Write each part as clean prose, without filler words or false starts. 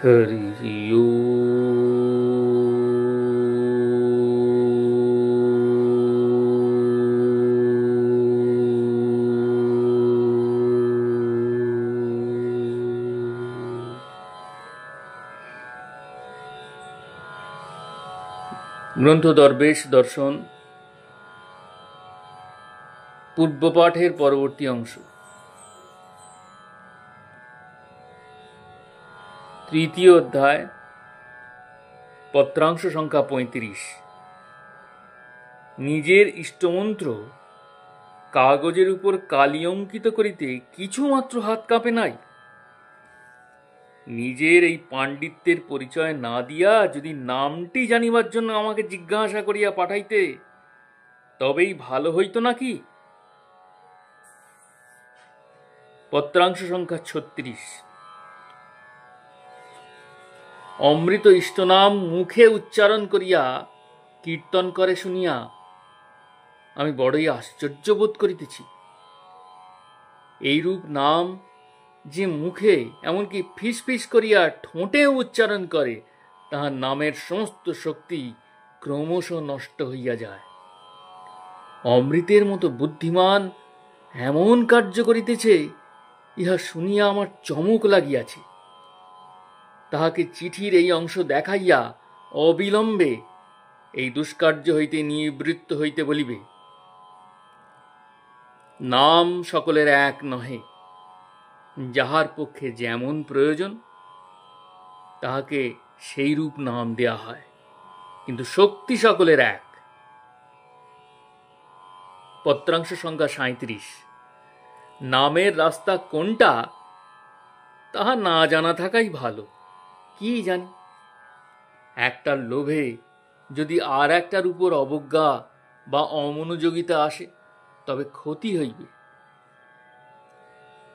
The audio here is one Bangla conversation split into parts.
হরি গ্রন্থ দরবেশ দর্শন পূর্বপাঠের পরবর্তী অংশ। তৃতীয় অধ্যায়, পত্রাংশ সংখ্যা ৩৫। নিজের ইষ্টমন্ত্র কাগজের উপর কালি অঙ্কিত করিতে কিছুমাত্র হাত কাঁপে নাই। নিজের এই পাণ্ডিত্যের পরিচয় না দিয়া যদি নামটি জানিবার জন্য আমাকে জিজ্ঞাসা করিয়া পাঠাইতে, তবেই ভালো হইত নাকি? পত্রাংশ সংখ্যা ৩৬। অমৃত ইষ্টনাম মুখে উচ্চারণ করিয়া কীর্তন করে শুনিয়া আমি বড়ই আশ্চর্য বোধ করিতেছি। এইরূপ নাম যে মুখে এমনকি ফিস ফিস করিয়া ঠোঁটেও উচ্চারণ করে, তাহার নামের সমস্ত শক্তি ক্রমশ নষ্ট হইয়া যায়। অমৃতের মতো বুদ্ধিমান এমন কার্য করিতেছে, ইহা শুনিয়া আমার চমক লাগিয়াছে। তাহাকে চিঠির এই অংশ দেখাইয়া অবিলম্বে এই দুষ্কার্য হইতে নিবৃত্ত হইতে বলিবে। নাম সকলের এক নহে, যাহার পক্ষে যেমন প্রয়োজন তাহাকে সেই রূপ নাম দেয়া হয়, কিন্তু শক্তি সকলের এক। পত্রাংশ সংখ্যা ৩৭। নামের রাস্তা কোনটা তাহা না জানা থাকাই ভালো। কি জানি, একটার লোভে যদি আর একটার উপর অবজ্ঞা বা অমনোযোগিতা আসে, তবে ক্ষতি হইবে।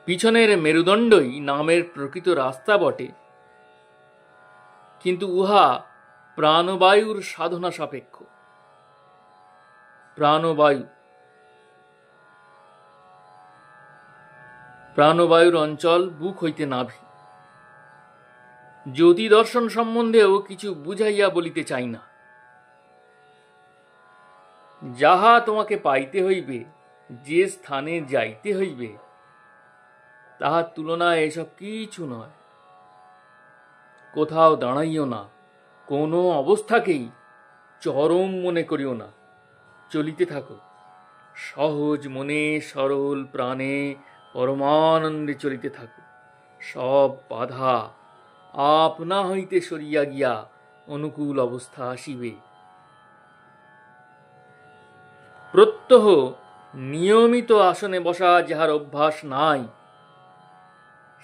পিছনের মেরুদণ্ডই নামের প্রকৃত রাস্তা বটে, কিন্তু উহা প্রাণবায়ুর সাধনা সাপেক্ষ। প্রাণবায়ুর অঞ্চল বুক হইতে নাভি। জ্যোতি দর্শন সম্বন্ধেও কিছু বুঝাইয়া বলিতে চাই না। যাহা তোমাকে পাইতে হইবে, যে স্থানে যাইতে হইবে, তাহার তুলনায় এসব কিছু নয়। কোথাও দাঁড়াইও না, কোনো অবস্থাকেই চরম মনে করিও না, চলিতে থাকো। সহজ মনে সরল প্রাণে পরমানন্দে চলিতে থাকো। সব বাধা আপনা হইতে সরিয়া গিয়া অনুকূল অবস্থা আসিবে। প্রত্যহ নিয়মিত আসনে বসা যাহার অভ্যাস নাই,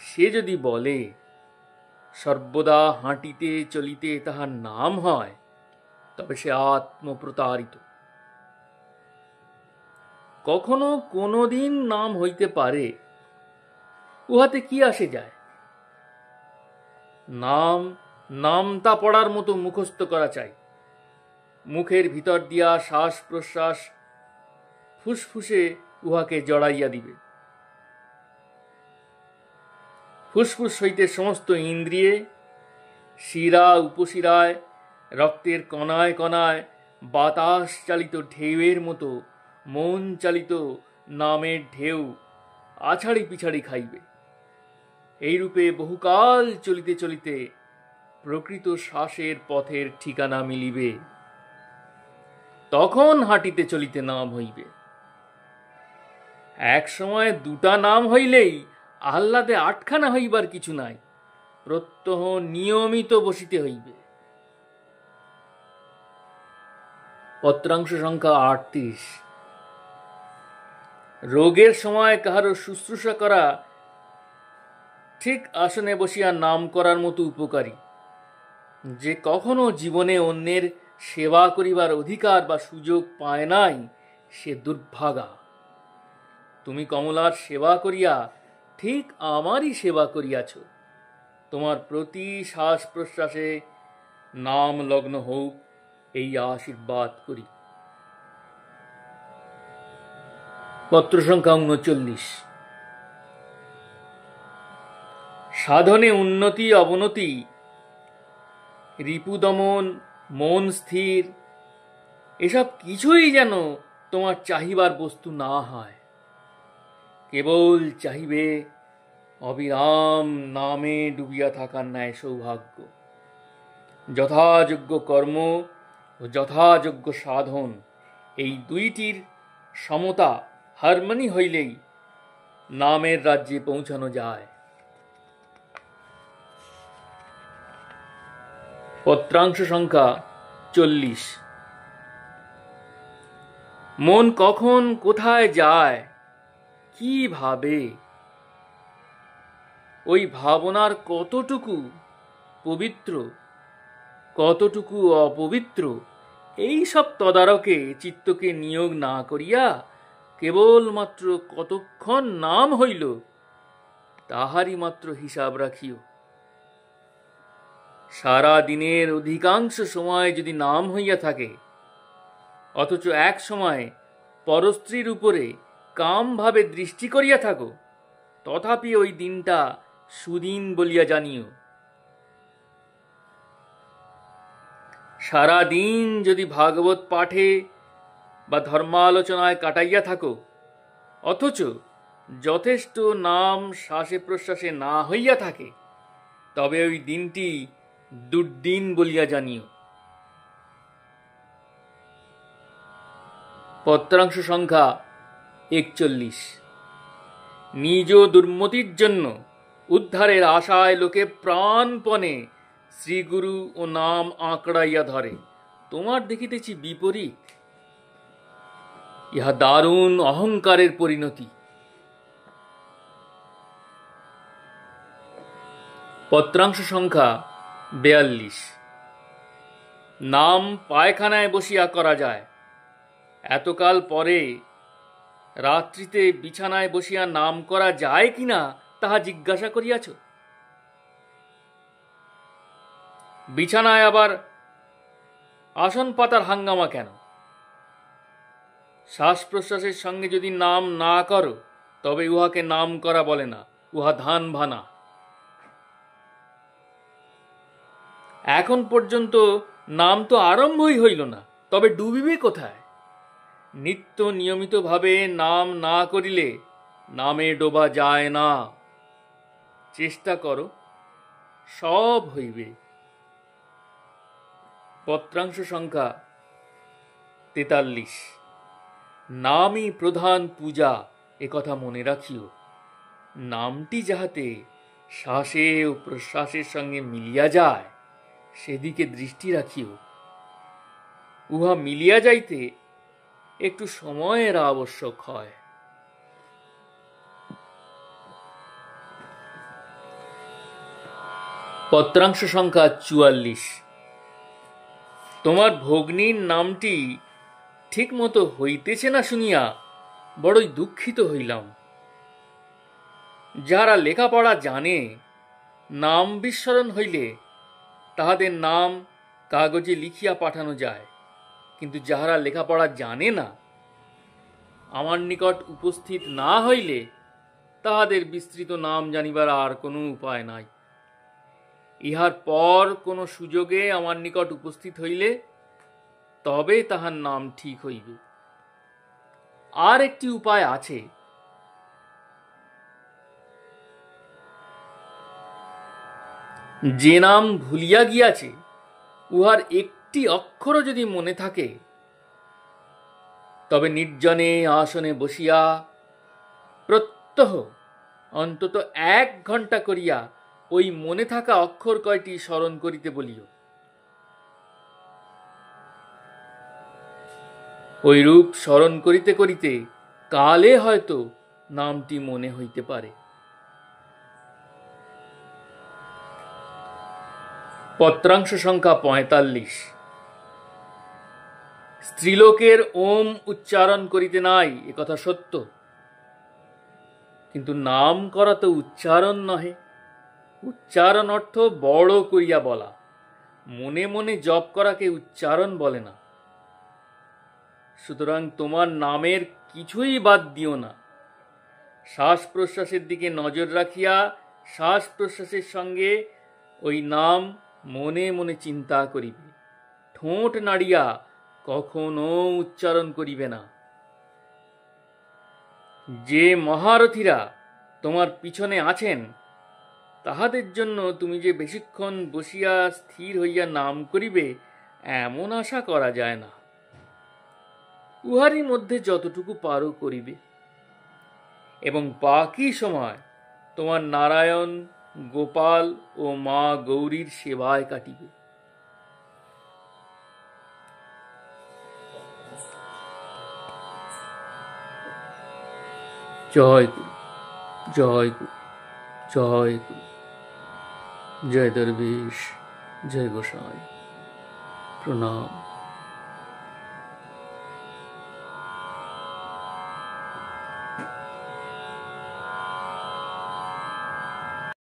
সে যদি বলে সর্বদা হাঁটিতে চলিতে তাহার নাম হয়, তবে সে আত্মপ্রতারিত। কখনো কোনো দিন নাম হইতে পারে, উহাতে কি আসে যায়? নামতা পড়ার মতো মুখস্থ করা চাই। মুখের ভিতর দিয়া শ্বাস প্রশ্বাস ফুসফুসে উহাকে জড়াইয়া দিবে। ফুসফুস হইতে সমস্ত ইন্দ্রিয়ে, শিরা উপশিরায়, রক্তের কণায় কণায় বাতাস চালিত ঢেউয়ের মতো মন চালিত নামের ঢেউ আছাড়ি পিছাড়ি খাইবে। এইরূপে বহুকাল চলিতে চলিতে প্রকৃত শ্বাসের পথের ঠিকানা মিলিবে। তখন হাঁটিতে চলিতে নাম হইবে। এক সময় দুটা নাম হইলেই আহ্লাদে আটখানা হইবার কিছু নাই। প্রত্যহ নিয়মিত বসিতে হইবে। পত্রাংশ সংখ্যা ৩৮। রোগের সময় কাহারও শুশ্রূষা করা ঠিক আসনে বসিয়া নাম করার মতো উপকারী। যে কখনো জীবনে অন্যের সেবা করিবার অধিকার বা সুযোগ পায় নাই, সে দুর্ভাগা। তুমি কমলার সেবা করিয়া ঠিক আমারই সেবা করিয়াছ। তোমার প্রতি শ্বাস প্রশ্বাসে নাম লগ্ন হোক, এই আশীর্বাদ করি। পত্র সংখ্যা ৩৯। সাধনে উন্নতি অবনতি রিপুদমন, মন স্থির, এসব কিছুই যেন তোমার চাহিবার বস্তু না হয়। কেবল চাহিবে অবিরাম নামে ডুবিয়া থাকার ন্যায় সৌভাগ্য। যথাযোগ্য কর্ম ও যথাযোগ্য সাধন, এই দুইটির সমতা হারমোনি হইলেই নামের রাজ্যে পৌঁছানো যায়। পত্রাংশ সংখ্যা 40। মন কখন কোথায় যায়, কি ভাবে, ওই ভাবনার কতটুকু পবিত্র কতটুকু অপবিত্র, এই সব তদারকে চিত্তকে নিয়োগ না করিয়া কেবলমাত্র কতক্ষণ নাম হইল তাহারই মাত্র হিসাব রাখিও। সারা দিনের অধিকাংশ সময় যদি নাম হইয়া থাকে, অথচ এক সময় পরস্ত্রীর উপরে কাম ভাবে দৃষ্টি করিয়া থাকো, তথাপি ওই দিনটা সুদিন বলিয়া জানিও। সারা দিন যদি ভাগবত পাঠে বা ধর্মালোচনায় কাটাইয়া থাকো, অথচ যথেষ্ট নাম শ্বাসে প্রশ্বাসে না হইয়া থাকে, তবে ওই দিনটি দুর্দিন বলিয়া জানিও। পত্রাংশ সংখ্যা 41। নিজ দুর্মতির জন্য উদ্ধারের আশায় লোকে প্রাণপণে শ্রীগুরু ও নাম আঁকড়াইয়া ধরে, তোমার দেখিতেছি বিপরীত। ইহা দারুণ অহংকারের পরিণতি। পত্রাংশ সংখ্যা 42। নাম পায়খানায় বসিয়া করা যায়, এতকাল পরে রাত্রিতে বিছানায় বসিয়া নাম করা যায় কিনা তাহা জিজ্ঞাসা করিয়াছ? বিছানায় আবার আসন পাতার হাঙ্গামা কেন? শ্বাস প্রশ্বাসের সঙ্গে যদি নাম না করো, তবে উহাকে নাম করা বলে না, উহা ধান ভানা। এখন পর্যন্ত নাম তো আরম্ভই হইল না, তবে ডুবিবে কোথায়? নিত্য নিয়মিতভাবে নাম না করিলে নামে ডোবা যায় না। চেষ্টা করো, সব হইবে। পত্রাংশ সংখ্যা 43। নামই প্রধান পূজা, একথা মনে রাখিও। নামটি যাহাতে শ্বাসে ও প্রশ্বাসের সঙ্গে মিলিয়া যায়, সেদিকে দৃষ্টি রাখিও। উহা মিলিয়া যাইতে একটু সময়ের আবশ্যক হয়। পত্রাংশ সংখ্যা 44। তোমার ভগ্নীর নামটি ঠিক মতো হইতেছে না শুনিয়া বড়ই দুঃখিত হইলাম। যারা লেখাপড়া জানে, নাম বিস্মরণ হইলে তাহাদের নাম কাগজে লিখিয়া পাঠানো যায়, কিন্তু যাহারা লেখাপড়া জানে না, আমার নিকট উপস্থিত না হইলে তাহাদের বিস্তৃত নাম জানিবার আর কোনো উপায় নাই। ইহার পর কোনো সুযোগে আমার নিকট উপস্থিত হইলে তবে তাহার নাম ঠিক হইবে। আর একটি উপায় আছে। যে নাম ভুলিয়া গিয়াছে, উহার একটি অক্ষরও যদি মনে থাকে, তবে নির্জনে আসনে বসিয়া প্রত্যহ অন্তত 1 ঘণ্টা করিয়া ওই মনে থাকা অক্ষর কয়টি স্মরণ করিতে বলিও। ওই রূপ স্মরণ করিতে করিতে কালে হয়তো নামটি মনে হইতে পারে। পত্রাংশ সংখ্যা 45। স্ত্রীলোকের ওম উচ্চারণ করিতে নাই, একথা সত্য, কিন্তু নাম করা তো উচ্চারণ নহে। উচ্চারণ অর্থ বড় করিয়া বলা, মনে মনে জপ করাকে উচ্চারণ বলে না। সুতরাং তোমার নামের কিছুই বাদ দিও না। শ্বাস প্রশ্বাসের দিকে নজর রাখিয়া শ্বাস প্রশ্বাসের সঙ্গে ওই নাম মনে মনে চিন্তা করিবে, ঠোঁট নাড়িয়া কখনো উচ্চারণ করিবে না। যে মহারথীরা তোমার পিছনে আছেন, তাহাদের জন্য তুমি যে বেশিক্ষণ বসিয়া স্থির হইয়া নাম করিবে, এমন আশা করা যায় না। উহারই মধ্যে যতটুকু পারো করিবে, এবং বাকি সময় তোমার নারায়ণ, গোপাল ও মা গৌরীর সেবায় কাটিবে। জয় গুরু, জয় গুরু, জয় গুরু, জয় দরবেশ, জয় গোসাই, প্রণাম।